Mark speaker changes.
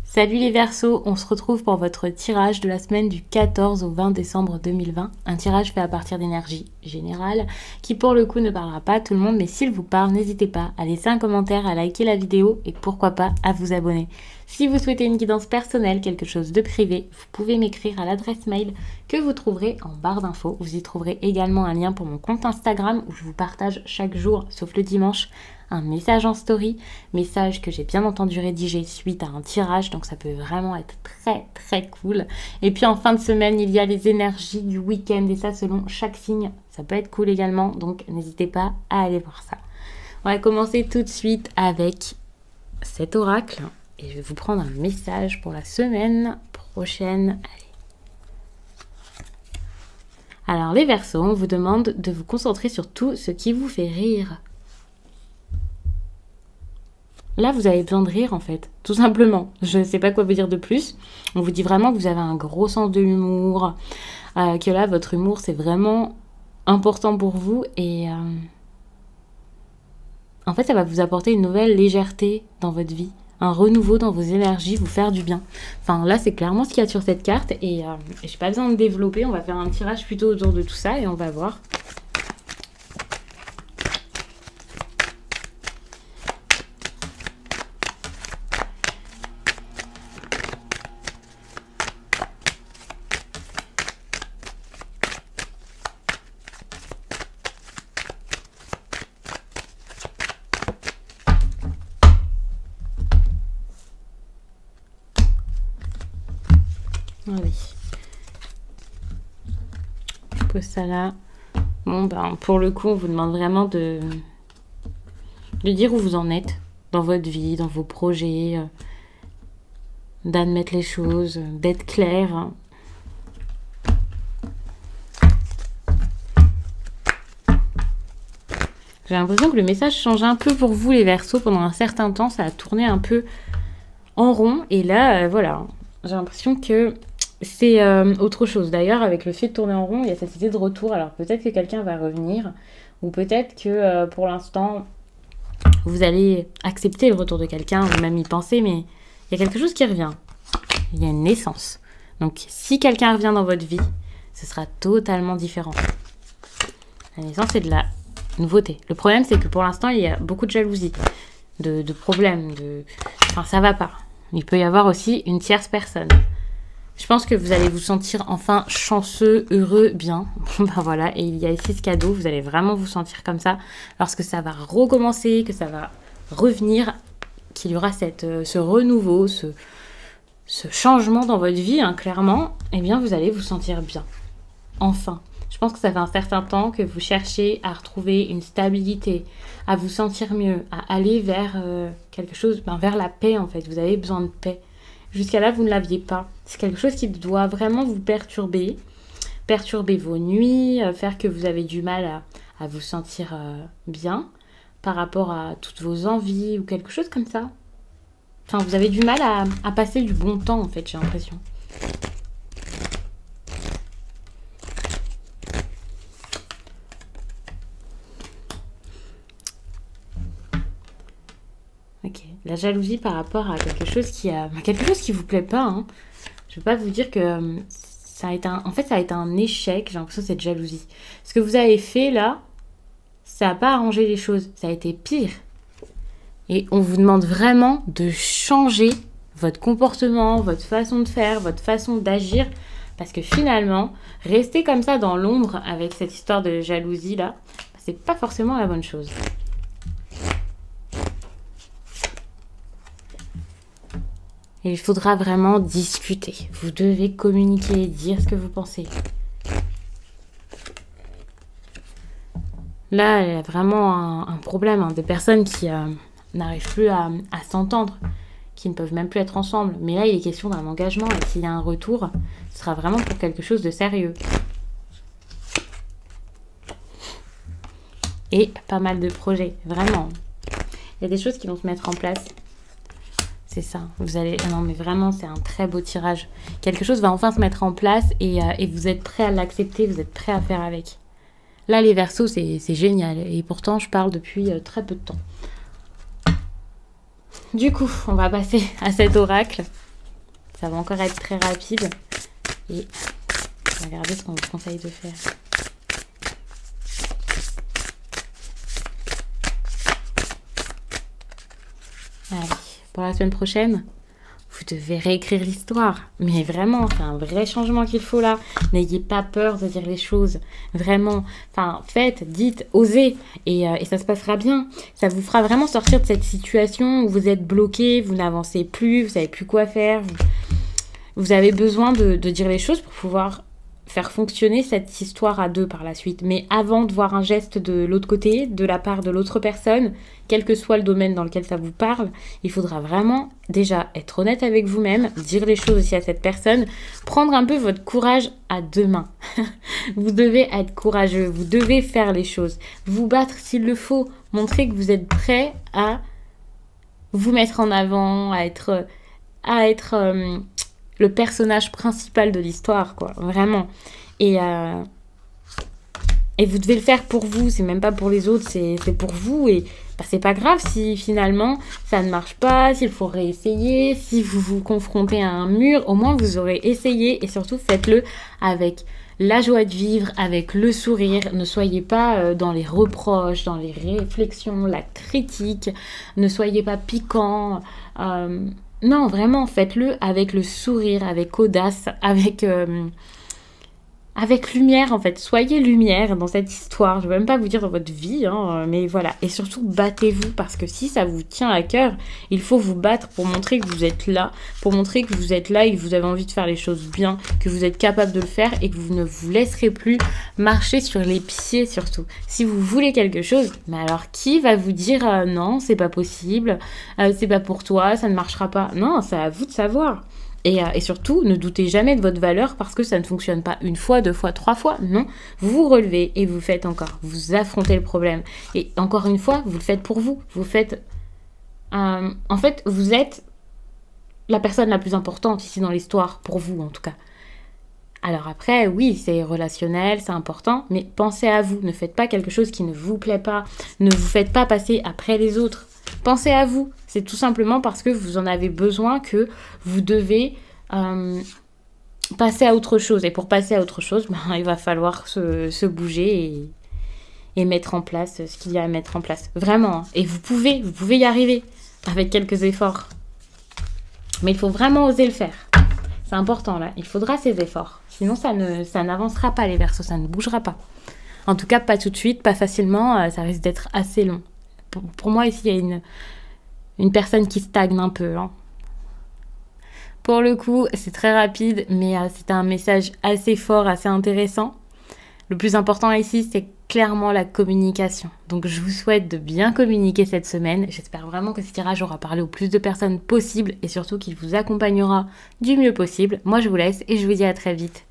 Speaker 1: Salut les Verseaux, on se retrouve pour votre tirage de la semaine du 14 au 20 décembre 2020. Un tirage fait à partir d'énergie générale qui pour le coup ne parlera pas à tout le monde, mais s'il vous parle, n'hésitez pas à laisser un commentaire, à liker la vidéo et pourquoi pas à vous abonner. Si vous souhaitez une guidance personnelle, quelque chose de privé, vous pouvez m'écrire à l'adresse mail que vous trouverez en barre d'infos. Vous y trouverez également un lien pour mon compte Instagram où je vous partage chaque jour, sauf le dimanche, un message en story, message que j'ai bien entendu rédiger suite à un tirage, donc ça peut vraiment être très cool. Et puis en fin de semaine, il y a les énergies du week-end et ça selon chaque signe, ça peut être cool également, donc n'hésitez pas à aller voir ça. On va commencer tout de suite avec cet oracle et je vais vous prendre un message pour la semaine prochaine. Allez. Alors les Verseaux, on vous demande de vous concentrer sur tout ce qui vous fait rire. Là, vous avez besoin de rire, en fait, tout simplement. Je ne sais pas quoi vous dire de plus. On vous dit vraiment que vous avez un gros sens de l'humour, que là, votre humour, c'est vraiment important pour vous. Et en fait, ça va vous apporter une nouvelle légèreté dans votre vie, un renouveau dans vos énergies, vous faire du bien. Enfin, là, c'est clairement ce qu'il y a sur cette carte. Et je n'ai pas besoin de développer. On va faire un tirage plutôt autour de tout ça et on va voir. Ah oui. Je pose ça là. Bon, ben, pour le coup, on vous demande vraiment de dire où vous en êtes dans votre vie, dans vos projets, d'admettre les choses, d'être clair. J'ai l'impression que le message change un peu pour vous, les Verseaux. Pendant un certain temps, ça a tourné un peu en rond. Et là, voilà, j'ai l'impression que c'est autre chose. D'ailleurs, avec le fait de tourner en rond, il y a cette idée de retour. Alors peut-être que quelqu'un va revenir, ou peut-être que pour l'instant, vous allez accepter le retour de quelqu'un, ou même y penser, mais il y a quelque chose qui revient. Il y a une naissance. Donc si quelqu'un revient dans votre vie, ce sera totalement différent. La naissance, c'est de la nouveauté. Le problème, c'est que pour l'instant, il y a beaucoup de jalousie, de problèmes, enfin, ça va pas. Il peut y avoir aussi une tierce personne. Je pense que vous allez vous sentir enfin chanceux, heureux, bien. Ben voilà, et il y a ici ce cadeau, vous allez vraiment vous sentir comme ça. Lorsque ça va recommencer, que ça va revenir, qu'il y aura ce renouveau, ce changement dans votre vie, hein, clairement, eh bien vous allez vous sentir bien. Enfin. Je pense que ça fait un certain temps que vous cherchez à retrouver une stabilité, à vous sentir mieux, à aller vers quelque chose, vers la paix en fait. Vous avez besoin de paix. Jusqu'à là, vous ne l'aviez pas. C'est quelque chose qui doit vraiment vous perturber vos nuits, faire que vous avez du mal à vous sentir bien par rapport à toutes vos envies ou quelque chose comme ça. Enfin, vous avez du mal à passer du bon temps en fait, j'ai l'impression. Ok, la jalousie par rapport à quelque chose qui vous plaît pas. Hein. Je vais pas vous dire que ça a été un échec. J'ai l'impression de cette jalousie. Ce que vous avez fait là, ça n'a pas arrangé les choses. Ça a été pire. Et on vous demande vraiment de changer votre comportement, votre façon de faire, votre façon d'agir. Parce que finalement, rester comme ça dans l'ombre avec cette histoire de jalousie là, c'est pas forcément la bonne chose. Et il faudra vraiment discuter. Vous devez communiquer, dire ce que vous pensez. Là, il y a vraiment un problème. Hein, des personnes qui n'arrivent plus à s'entendre, qui ne peuvent même plus être ensemble. Mais là, il est question d'un engagement. Et s'il y a un retour, ce sera vraiment pour quelque chose de sérieux. Et pas mal de projets, vraiment. Il y a des choses qui vont se mettre en place. C'est ça, vous allez... Non mais vraiment, c'est un très beau tirage. Quelque chose va enfin se mettre en place et vous êtes prêt à l'accepter, vous êtes prêt à faire avec. Là, les Verseaux, c'est génial. Et pourtant, je parle depuis très peu de temps. du coup, on va passer à cet oracle. Ça va encore être très rapide. Et regardez ce qu'on vous conseille de faire. Allez, pour la semaine prochaine, vous devez réécrire l'histoire. Mais vraiment, c'est un vrai changement qu'il faut là. N'ayez pas peur de dire les choses. Vraiment. Enfin, faites, dites, osez. Et ça se passera bien. Ça vous fera vraiment sortir de cette situation où vous êtes bloqué, vous n'avancez plus, vous savez plus quoi faire. Vous avez besoin de dire les choses pour pouvoir faire fonctionner cette histoire à deux par la suite. Mais avant de voir un geste de l'autre côté, de la part de l'autre personne, quel que soit le domaine dans lequel ça vous parle, il faudra vraiment déjà être honnête avec vous-même, dire les choses aussi à cette personne, prendre un peu votre courage à deux mains. Vous devez être courageux, vous devez faire les choses, vous battre s'il le faut, montrer que vous êtes prêt à vous mettre en avant, à être le personnage principal de l'histoire, quoi, vraiment. Et vous devez le faire pour vous, c'est même pas pour les autres, c'est pour vous. Et bah, c'est pas grave si finalement ça ne marche pas, s'il faut réessayer, si vous vous confrontez à un mur, au moins vous aurez essayé et surtout faites-le avec la joie de vivre, avec le sourire. Ne soyez pas dans les reproches, dans les réflexions, la critique, ne soyez pas piquant. Non, vraiment, faites-le avec le sourire, avec audace, avec lumière, en fait. Soyez lumière dans cette histoire. Je ne vais même pas vous dire dans votre vie, hein, mais voilà. Et surtout, battez-vous, parce que si ça vous tient à cœur, il faut vous battre pour montrer que vous êtes là, pour montrer que vous êtes là et que vous avez envie de faire les choses bien, que vous êtes capable de le faire et que vous ne vous laisserez plus marcher sur les pieds, surtout. Si vous voulez quelque chose, mais alors qui va vous dire non, c'est pas possible, c'est pas pour toi, ça ne marchera pas. Non, c'est à vous de savoir. Et surtout, ne doutez jamais de votre valeur parce que ça ne fonctionne pas une fois, deux fois, trois fois. Non, vous vous relevez et vous faites encore. Vous affrontez le problème. Et encore une fois, vous le faites pour vous. Vous faites... en fait, vous êtes la personne la plus importante ici dans l'histoire, pour vous en tout cas. Alors après, oui, c'est relationnel, c'est important, mais pensez à vous. Ne faites pas quelque chose qui ne vous plaît pas. Ne vous faites pas passer après les autres. Pensez à vous. C'est tout simplement parce que vous en avez besoin que vous devez passer à autre chose. Et pour passer à autre chose, il va falloir se bouger et mettre en place ce qu'il y a à mettre en place. Vraiment. Hein. Et vous pouvez y arriver avec quelques efforts. Mais il faut vraiment oser le faire. C'est important là. Il faudra ces efforts. Sinon, ça n'avancera pas les Verseaux. Ça ne bougera pas. En tout cas, pas tout de suite, pas facilement. Ça risque d'être assez long. Pour moi, ici, il y a une personne qui stagne un peu. Hein. Pour le coup, c'est très rapide, mais c'est un message assez fort, assez intéressant. Le plus important ici, c'est clairement la communication. Donc, je vous souhaite de bien communiquer cette semaine. J'espère vraiment que ce tirage aura parlé au plus de personnes possible et surtout qu'il vous accompagnera du mieux possible. Moi, je vous laisse et je vous dis à très vite.